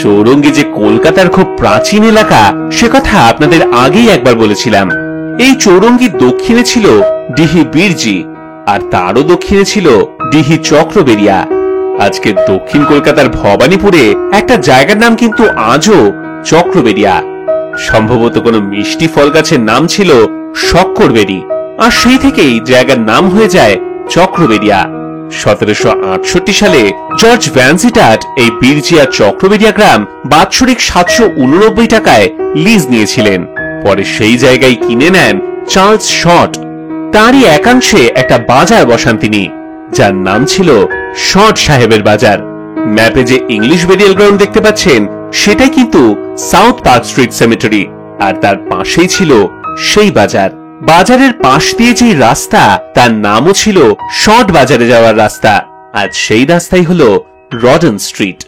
চৌরঙ্গী যে কলকাতার খুব প্রাচীন এলাকা সে কথা আপনাদের আগেই একবার বলেছিলাম। এই চৌরঙ্গীর দক্ষিণে ছিল ডিহি বীরজি, আর তারও দক্ষিণে ছিল ডিহি চক্রবেড়িয়া। আজকে দক্ষিণ কলকাতার ভবানীপুরে একটা জায়গার নাম কিন্তু আজও চক্রবেড়িয়া। সম্ভবত কোনো মিষ্টি ফল গাছের নাম ছিল শক্করবেরি, আর সেই থেকেই জায়গার নাম হয়ে যায় চক্রবেড়িয়া। 1768 সালে জর্জ ভ্যানসিটাট এই বীরজিয়া চক্রবেড়িয়া গ্রাম বাৎসরিক 789 টাকায় লিজ নিয়েছিলেন। পরে সেই জায়গায় কিনে নেন চার্লস শর্ট। তারই একাংশে একটা বাজার বসান তিনি, যার নাম ছিল শর্ট সাহেবের বাজার। ম্যাপে যে ইংলিশ বেরিয়াল গ্রাউন্ড দেখতে পাচ্ছেন সেটাই কিন্তু সাউথ পার্ক স্ট্রিট সেমেটারি, আর তার পাশেই ছিল সেই বাজার। বাজারের পাশ দিয়ে যে রাস্তা তার নামও ছিল শর্ট বাজারে যাওয়ার রাস্তা। আজ সেই রাস্তাই হলো রডন স্ট্রিট।